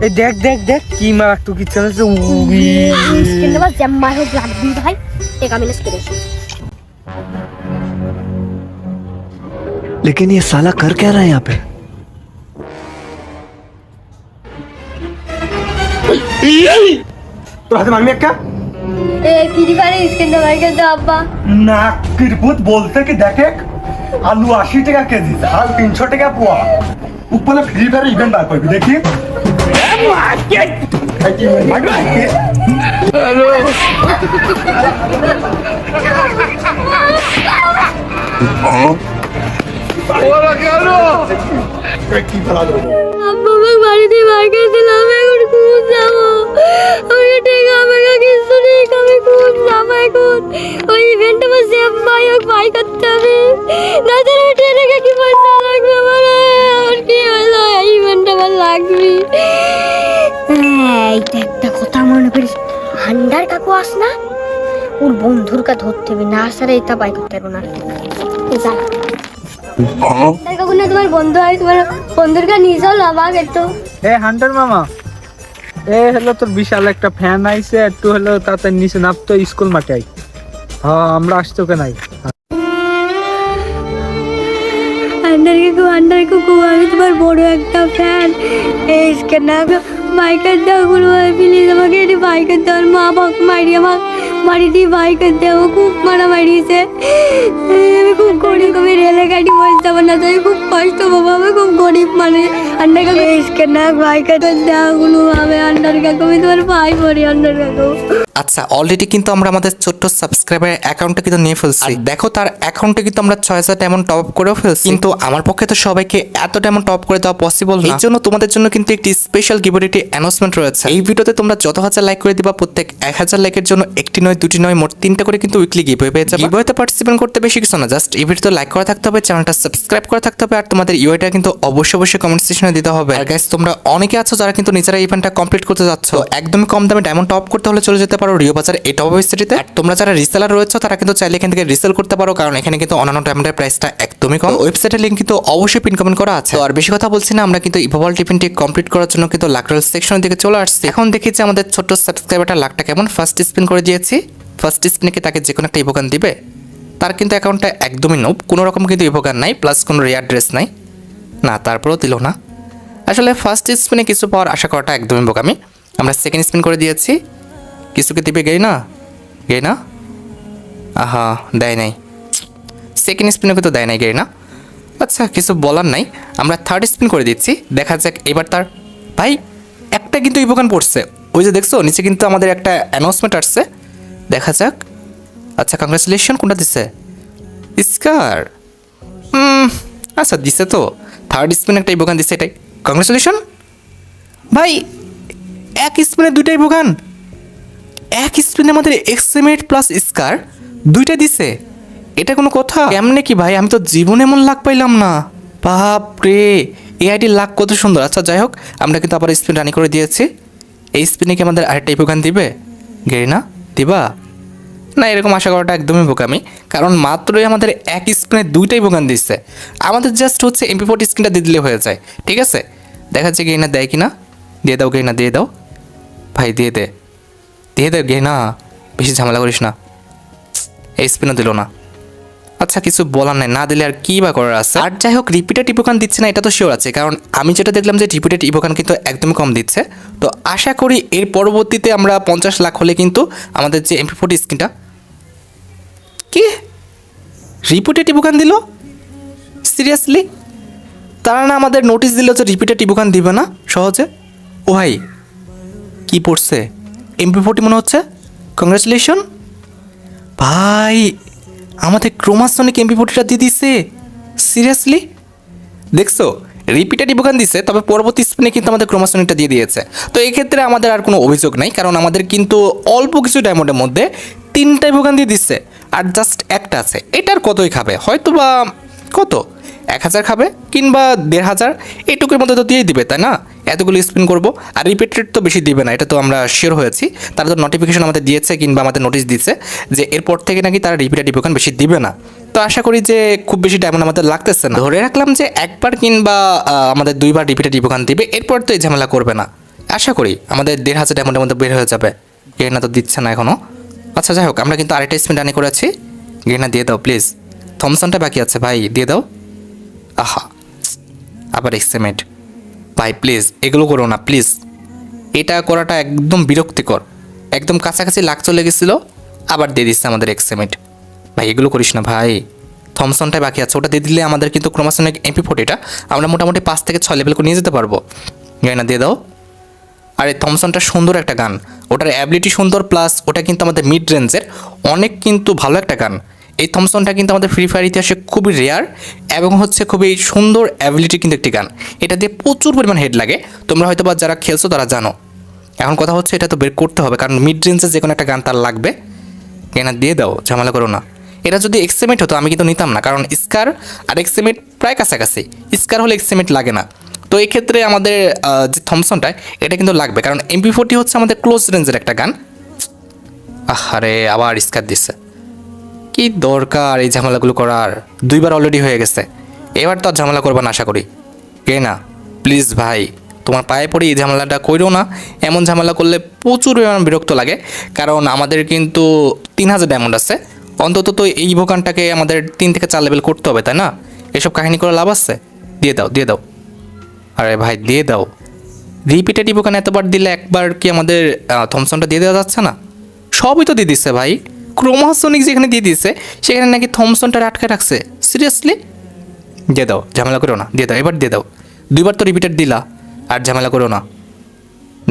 এই দেখ দেখ দেখ কি মারাত্মক ইচ্ছা হচ্ছে স্ক্রিনে বাস জাম্মা হোক লাগবি ভাই টেকা মিলেস করে लेकिन ये साला कर क्या रहा है यहाँ पे? তোর হাতে মারবি একটা ফ্রি ফায়ার স্ক্রিনে ভাই কিন্তু আব্বা না কিরপুত বলতে কি দেখে আলু 80 টাকা কেজি ঝাল 300 টাকা পোয়া উপরে ফ্রি ফায়ার ইভেন্ট বার করবি দেখি কি ফেলা দেবো আব্বা আমাকে বাড়িতে বাইকে দিলাম এখন কোন যাবো আমি টেকা আমাকে কিছু নেই আমি কোন যাবো এখন ওই ইভেন্টে বসে ভাই হোক ভাই করতে হবে না তো আমি টেকা কি পয়সা লাগবে আমার আর কি হলো এই ইভেন্টে আমার লাগবে এইটা একটা কথা মনে করিস হান্ডার কাকু আস না ওর বন্ধুর কা ধরতে হবে না স্যার এটা বাই করতে পারবো না যা কাকু না তোমার বন্ধু হয় তোমার বন্ধুর কা নিয়ে চলো আমাকে একটু এ হান্টার মামা এ হলো তোর বিশাল একটা ফ্যান আইছে একটু হলো তাতে নিচে নামতো স্কুল মাঠে আই হ্যাঁ আমরা আসতো কে নাই আন্ডার কাকু আমি তোমার বড় একটা ফ্যান এই না বাইকের দাও গুলো প্লিজ আমাকে এটি বাইকের দাও মা বাপ মারি আমার বাড়িটি বাইকের দেবো খুব মারা মারিয়েছে আমি খুব গরিব আমি রেলে গাড়ি বসে যাবো না তাই খুব কষ্ট পাবো আমি খুব গরিব মানে আন্ডার কাকু না বাইকের দাও গুলো আমি আন্ডার কাকু আমি তোমার ভাই পড়ি আন্ডার কাকু আচ্ছা অলরেডি কিন্তু আমরা আমাদের ছোট্ট সাবস্ক্রাইবারের অ্যাকাউন্টে কিন্তু নিয়ে ফেলছি আর দেখো তার অ্যাকাউন্টে কিন্তু আমরা 6000 ডায়মন্ড টপ আপ করেও ফেলছি কিন্তু আমার পক্ষে তো সবাইকে এত ডায়মন্ড টপ করে দেওয়া পসিবল না এই জন্য তোমাদের জন্য কিন্তু একটি স্পেশাল গিভঅ্যাওয়ে অ্যানাউন্সমেন্ট রয়েছে এই ভিডিওতে তোমরা যত হাজার লাইক করে দিবা প্রত্যেক 1000 লাইকের জন্য একটি নয় দুটি নয় মোট 3টা করে কিন্তু উইকলি গিভঅ্যাওয়ে পেয়ে যাবে গিভঅ্যাওয়েতে পার্টিসিপেট করতে বেশি কিছু না জাস্ট এই ভিডিওতে লাইক করা থাকতে হবে চ্যানেলটা সাবস্ক্রাইব করা থাকতে হবে আর তোমাদের ইউআইটা কিন্তু অবশ্যই কমেন্ট সেকশনে দিতে হবে আর গাইস তোমরা অনেকে আছো যারা কিন্তু নিজেরা ইভেন্টটা কমপ্লিট করতে যাচ্ছ তো একদমই কম দামে ডায়মন্ড টপ করতে হলে চলে যেতে পারো রিও বাজার এই টপ ওয়েবসাইটে আর তোমরা যারা রিসেলার রয়েছে তারা কিন্তু চাইলে এখান থেকে রিসেল করতে পারো কারণ এখানে কিন্তু অন্যান্য ডায়মন্ডের প্রাইসটা একদমই কম ওয়েবসাইটের লিংক কিন্তু অবশ্যই পিন কমেন্ট করা আছে তো আর বেশি কথা বলছি না আমরা কিন্তু ইভোভাল টিফিনটি কমপ্লিট করার জন্য কিন্তু লাকরাল সেকশনের দিকে চলে আসছি এখন দেখি যে আমাদের ছোট্ট সাবস্ক্রাইবারটা লাখটা কেমন ফার্স্ট স্পিন করে দিয়েছি ফার্স্ট স্পিনে কি তাকে যে কোনো একটা ইভোগান দিবে তার কিন্তু অ্যাকাউন্টটা একদমই নোব কোনো রকম কিন্তু ইভোগান নাই প্লাস কোনো রেয়ার ড্রেস নাই না তারপরেও দিল না আসলে ফার্স্ট স্পিনে কিছু পাওয়ার আশা করাটা একদমই বোকামি আমরা সেকেন্ড স্পিন করে দিয়েছি কিছুকে দিবে গেই না আহা দেয় নাই সেকেন্ড স্পিনে কিন্তু দেয় নাই গেই না আচ্ছা কিছু বলার নাই আমরা থার্ড স্পিন করে দিচ্ছি দেখা যাক এবার তার ভাই একটা কিন্তু ইভোগান পড়ছে ওই যে দেখছো নিচে কিন্তু আমাদের একটা অ্যানাউন্সমেন্ট আসছে দেখা যাক আচ্ছা কংগ্রেচুলেশন কোনটা দিছে স্কার আচ্ছা দিছে তো থার্ড স্পিনে একটা ইভোগান দিছে এটাই কংগ্রেচুলেশন ভাই এক স্পিনে দুইটা ইভোগান এক স্পিনে আমাদের এক্সএমএট প্লাস স্কার দুইটা দিছে এটা কোনো কথা কেমনে কি ভাই আমি তো জীবনে এমন লাক পাইলাম না বাপ রে এই আইডির লাক কত সুন্দর আচ্ছা যাই হোক আমরা কিন্তু আবার স্পিন রানি করে দিয়েছি এই স্পিনে কি আমাদের আরেকটা ইভোগান দিবে গেরিনা দিবা না এরকম আশা করাটা একদমই বোকামি কারণ মাত্রই আমাদের এক স্পিনে দুইটাই ইভোগান দিচ্ছে আমাদের জাস্ট হচ্ছে MP40 স্ক্রিনটা দিয়ে দিলে হয়ে যায় ঠিক আছে দেখা যাচ্ছে গেরিনা দেয় কি না দিয়ে দাও গেরিনা দিয়ে দাও ভাই দিয়ে দে গেরিনা বেশি ঝামেলা করিস না এই স্পিনও দিল না আচ্ছা কিছু বলার নাই না দিলে আর কি বা করার আছে আর যাই হোক রিপিটেড ইভোগান দিচ্ছে না এটা তো শিওর আছে কারণ আমি যেটা দেখলাম যে রিপিটেড ইভোগান কিন্তু একদমই কম দিচ্ছে তো আশা করি এর পরবর্তীতে আমরা 50 লাখ হলে কিন্তু আমাদের যে MP40 স্ক্রিনটা কি রিপিটেড ইভোগান দিল সিরিয়াসলি তারা না আমাদের নোটিশ দিল যে রিপিটেড ইভোগান দিবে না সহজে ও ভাই কি পড়ছে MP40 মনে হচ্ছে কংগ্রেচুলেশন ভাই আমাদের ক্রোমাসনিক MP40টা দিয়ে দিছে সিরিয়াসলি দেখছো রিপিটেড ইভোগান দিছে তবে পরবর্তী স্পিনে কিন্তু আমাদের ক্রোমাসনিকটা দিয়ে দিয়েছে তো এই ক্ষেত্রে আমাদের আর কোনো অভিযোগ নাই কারণ আমাদের কিন্তু অল্প কিছু ডায়মন্ডের মধ্যে 3টা ইভোগান দিয়ে দিচ্ছে আর জাস্ট একটা আছে এটার কতই খাবে হয়তো বা কত 1000 খাবে কিংবা 1500 এইটুকুর মধ্যে তো দিয়েই দিবে তাই না এতগুলো স্পিন করবো আর রিপিটেড তো বেশি দিবে না এটা তো আমরা শিওর হয়েছি তারা তো নোটিফিকেশন আমাদের দিয়েছে কিংবা আমাদের নোটিশ দিচ্ছে যে এরপর থেকে নাকি তারা রিপিটেড ইভোগান বেশি দিবে না তো আশা করি যে খুব বেশি ডায়মন্ড আমাদের লাগতেছে না ধরে রাখলাম যে একবার কিংবা আমাদের 2বার রিপিটেড ইভোগান দিবে এরপর তো এই ঝামেলা করবে না আশা করি আমাদের 1500 ডায়মন্ডের মধ্যে বের হয়ে যাবে। গেনা তো দিচ্ছে না এখনো। আচ্ছা যাই হোক, আমরা কিন্তু আরেকটা স্পিন রানি করেছি। গেনা দিয়ে দাও প্লিজ। থমসনটা বাকি আছে ভাই, দিয়ে দাও। আহা, আবার এক্সেমেট ভাই, প্লিজ এগুলো করো না প্লিজ। এটা করাটা একদম বিরক্তিকর, একদম কাছাকাছি লাগ চলে গেছিলো, আবার দিয়ে দিচ্ছে আমাদের এক্সেমেট। ভাই এগুলো করিস না ভাই। থমসনটাই বাকি আছে, ওটা দিয়ে দিলে আমাদের কিন্তু ক্রোমাসনিক MP40টা আমরা মোটামুটি 5 থেকে 6 লেভেল করে নিয়ে যেতে পারবো। গাইনা দিয়ে দাও। আর এই থমসনটা সুন্দর একটা গান, ওটার অ্যাবিলিটি সুন্দর, প্লাস ওটা কিন্তু আমাদের মিড রেঞ্জের অনেক কিন্তু ভালো একটা গান। এই থমসনটা কিন্তু আমাদের ফ্রি ফায়ার ইতিহাসে খুবই রেয়ার এবং হচ্ছে খুবই সুন্দর অ্যাবিলিটি কিন্তু একটি গান। এটা দিয়ে প্রচুর পরিমাণ হেড লাগে, তোমরা হয়তো বা যারা খেলছো তারা জানো। এখন কথা হচ্ছে এটা তো বের করতে হবে, কারণ মিড রেঞ্জে যে কোনো একটা গান তার লাগবে। গাইনা দিয়ে দাও, ঝামেলা করো না। এটা যদি এক্সেমেট হতো আমি কিন্তু নিতাম না, কারণ স্কার আর এক্সেমেট প্রায় কাছাকাছি। স্কার হলে এক্সেমেট লাগে না, তো এই ক্ষেত্রে আমাদের যে থমসনটা এটা কিন্তু লাগবে, কারণ MP40 হচ্ছে আমাদের ক্লোজ রেঞ্জের একটা গান। আরে আবার স্কার দিচ্ছে, কি দরকার এই ঝামেলাগুলো করার? 2বার অলরেডি হয়ে গেছে, এবার তো আর ঝামেলা করবা না আশা করি। কে না প্লিজ ভাই, তোমার পায়ে পড়ে এই ঝামেলাটা করো না। এমন ঝামেলা করলে প্রচুর বিরক্ত লাগে, কারণ আমাদের কিন্তু 3000 ডায়মন্ড আছে, অন্তত তো এই ভোকানটাকে আমাদের 3 থেকে 4 লেভেল করতে হবে, তাই না? এসব কাহিনী করে লাভ আছে? দিয়ে দাও দিয়ে দাও। আরে ভাই দিয়ে দাও। রিপিটেড ইভোকান এতবার দিলে একবার কি আমাদের থমসনটা দিয়ে দেওয়া যাচ্ছে না? সবই তো দিয়ে দিচ্ছে ভাই। ক্রোমাসনিক যেখানে দিয়ে দিচ্ছে সেখানে নাকি থমসনটা আটকে রাখছে। সিরিয়াসলি? দিয়ে দাও, ঝামেলা করো না, দিয়ে দাও, এবার দিয়ে দাও। 2বার তো রিপিটেড দিলা, আর ঝামেলা করো না,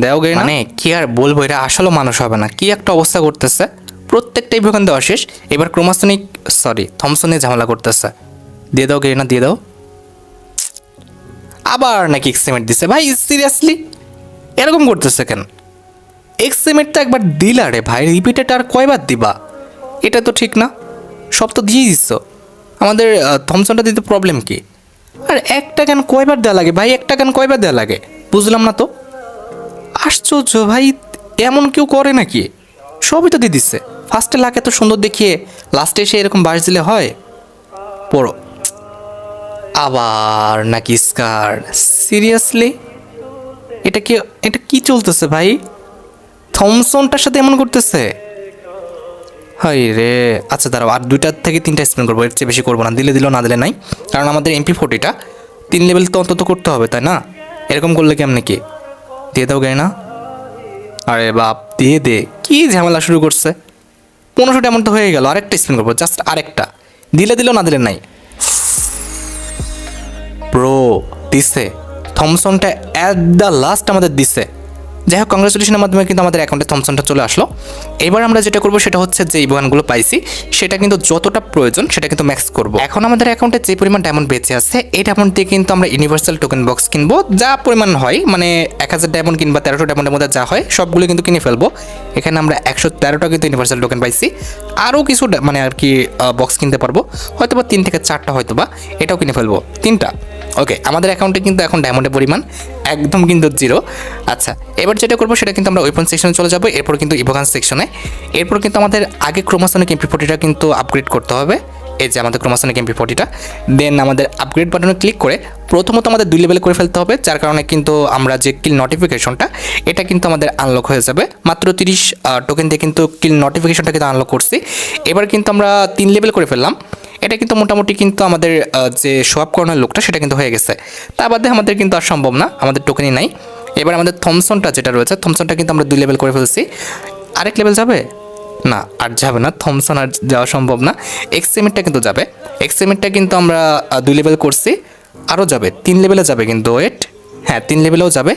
দেও গে। মানে কি আর বলবো, এটা আসলে মানুষ হবে না, কি একটা অবস্থা করতেছে। প্রত্যেকটা ইভোকান দেওয়া শেষ, এবার ক্রোমাসনিক থমসনে ঝামেলা করতেছে। দিয়ে দাও গে না, দিয়ে দাও। আবার নাকি এক্সেমেট দিছে ভাই, সিরিয়াসলি এরকম করতেছে কেন? এক্সেমেট তো একবার দিলা রে ভাই, রিপিটেড আর কয়বার দিবা? এটা তো ঠিক না, সব তো দিয়ে দিচ্ছ। আমাদের থমসনটা দিতে প্রবলেম কি? আর একটা গান কয়বার দেওয়া লাগে ভাই, একটা গান কয়বার দেওয়া লাগে বুঝলাম না তো। আশ্চর্য ভাই, এমন কেউ করে নাকি? সবই তো দিয়ে দিচ্ছে। ফার্স্টে লাখ এত সুন্দর দেখিয়ে লাস্টে এসে এরকম বাস দিলে হয়? পড়ো। আবার নাকি স্কার? সিরিয়াসলি? এটা কি চলতেছে ভাই? থমসনটার সাথে এমন করতেছে? হাই রে। আচ্ছা দাঁড়াও, আর 2টা থেকে 3টা স্পেন করবো, এর চেয়ে বেশি করবো না। দিলে দিল, না দিলে নাই, কারণ আমাদের MP40টা 3 লেভেল তো অন্তত করতে হবে, তাই না? এরকম করলে কেমন কি? দিয়ে দাও গায়ে না। আরে বাপ, দিয়ে দে। কি ঝামেলা শুরু করছে? 1500 ডায়মন্ড তো হয়ে গেল, আরেকটা স্পেন করবো, জাস্ট আরেকটা। দিলে দিল, না দিলে নাই। ব্রো দিছে, থমসনটা অ্যাট দ্য লাস্ট আমাদের দিছে। যাই হোক, কংগ্রেচুলেশনের মাধ্যমে কিন্তু আমাদের অ্যাকাউন্টে থমসনটা চলে আসলো। এবার আমরা যেটা করবো সেটা হচ্ছে যে ইভোগানগুলো পাইছি সেটা কিন্তু যতটা প্রয়োজন সেটা কিন্তু ম্যাক্স করবো। এখন আমাদের অ্যাকাউন্টে যে পরিমাণ ডায়মন্ড বেঁচে আছে এই ডায়মন্ড দিয়ে কিন্তু আমরা ইউনিভার্সাল টোকেন বক্স কিনবো, যা পরিমাণ হয়, মানে 1000 ডায়মন্ড কিংবা 1300 ডায়মন্ডের মধ্যে যা হয় সবগুলো কিন্তু কিনে ফেলবো। এখানে আমরা 113টা কিন্তু ইউনিভার্সাল টোকেন পাইছি, আরও কিছু মানে আর কি বক্স কিনতে পারবো, হয়তো বা 3 থেকে 4টা, হয়তো বা এটাও কিনে ফেলবো, 3টা। ওকে, আমাদের অ্যাকাউন্টে কিন্তু এখন ডায়মন্ডের পরিমাণ একদম কিন্তু 0। আচ্ছা, এবার যেটা করবো সেটা কিন্তু আমরা ওয়েপন সেকশনে চলে যাবো, এরপর কিন্তু ইভোগান সেকশনে। এরপর কিন্তু আমাদের আগে ক্রোমাসনিক MP40টা কিন্তু আপগ্রেড করতে হবে। এই যে আমাদের ক্রোমাসনিক MP40টা, দেন আমাদের আপগ্রেড বাটনে ক্লিক করে প্রথমত আমাদের 2 লেভেল করে ফেলতে হবে, যার কারণে কিন্তু আমরা যে কিল নোটিফিকেশনটা এটা কিন্তু আমাদের আনলক হয়ে যাবে। মাত্র 30 টোকেন দিয়ে কিন্তু কিল নোটিফিকেশনটা কিন্তু আনলক করছি। এবার কিন্তু আমরা 3 লেভেল করে ফেললাম। এটা কিন্তু মোটামুটি কিন্তু আমাদের যে শো আপ করানোর লোকটা সেটা কিন্তু হয়ে গেছে। তার বাদে আমাদের কিন্তু আর সম্ভব না, আমাদের টোকেনই নাই। এবার আমাদের থমসনটা যেটা রয়েছে, থমসনটা কিন্তু আমরা 2 লেভেল করে ফেলছি। আরেক লেভেল যাবে না, আর যাবে না, থমসন আর যাওয়া সম্ভব না। এক্সেমিটটা কিন্তু যাবে, এক্সেমিটটা কিন্তু আমরা 2 লেভেল করছি, আরও যাবে, 3 লেভেলে যাবে কিন্তু। ওয়েট, হ্যাঁ 3 লেভেলেও যাবে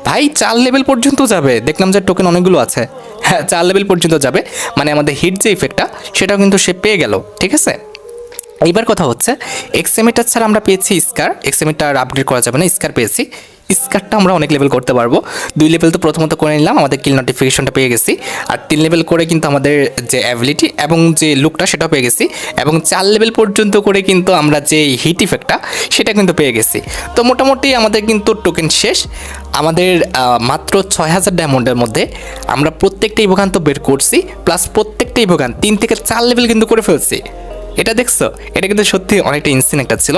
ভাই, 4 লেভেল পর্যন্ত যাবে। দেখলাম যে টোকেন অনেকগুলো আছে, হ্যাঁ 4 লেভেল পর্যন্ত যাবে, মানে আমাদের হিট যে ইফেক্টটা সেটাও কিন্তু সে পেয়ে গেল, ঠিক আছে। এইবার কথা হচ্ছে এক্সেমিটার ছাড়া আমরা পেয়েছি স্কার, এক্সেমিটার আপগ্রেড করা যাবে না, স্কার পেয়েছি। স্কারটা আমরা অনেক লেভেল করতে পারবো। 2 লেভেল তো প্রথমত করে নিলাম, আমাদের কিল নোটিফিকেশনটা পেয়ে গেছি, আর 3 লেভেল করে কিন্তু আমাদের যে অ্যাবিলিটি এবং যে লুকটা সেটাও পেয়ে গেছি, এবং 4 লেভেল পর্যন্ত করে কিন্তু আমরা যে হিট ইফেক্টটা সেটা কিন্তু পেয়ে গেছি। তো মোটামুটি আমাদের কিন্তু টোকেন শেষ। আমাদের মাত্র 6000 ডায়মন্ডের মধ্যে আমরা প্রত্যেকটা ইভোগান তো বের করছি, প্লাস প্রত্যেকটা ইভোগান 3 থেকে 4 লেভেল কিন্তু করে ফেলছি। এটা দেখছো, এটা কিন্তু সত্যি অনেকটা ইনসিন একটা ছিল।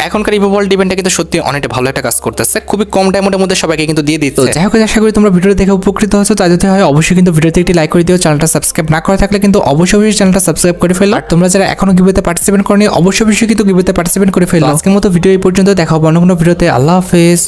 এখনকার ইভো ওয়ার্ল্ড ইভেন্টটা কিন্তু সত্যি অনেকটা ভালো একটা কাজ করতেছে, খুবই কম ডায়মন্ডের মধ্যে সবাইকে কিন্তু দিয়ে দিচ্ছে। যাই হোক, আশা করি তোমরা ভিডিও দেখে উপকৃত হয়েছো। তাই যদি হয় অবশ্যই কিন্তু ভিডিওতে একটি লাইক করে দিও। চ্যানেলটা সাবস্ক্রাইব না করে থাকলে কিন্তু অবশ্যই চ্যানেলটা সাবস্ক্রাইব করে ফেলো। আর তোমরা যারা এখনো গিভওয়েতে পার্টিসিপেট করনি অবশ্যই কিন্তু গিভওয়েতে পার্টিসিপেট করে ফেলো। আজকের মতো ভিডিও এই পর্যন্ত, দেখা হবে অন্য কোনো ভিডিওতে। আল্লাহ হাফেজ।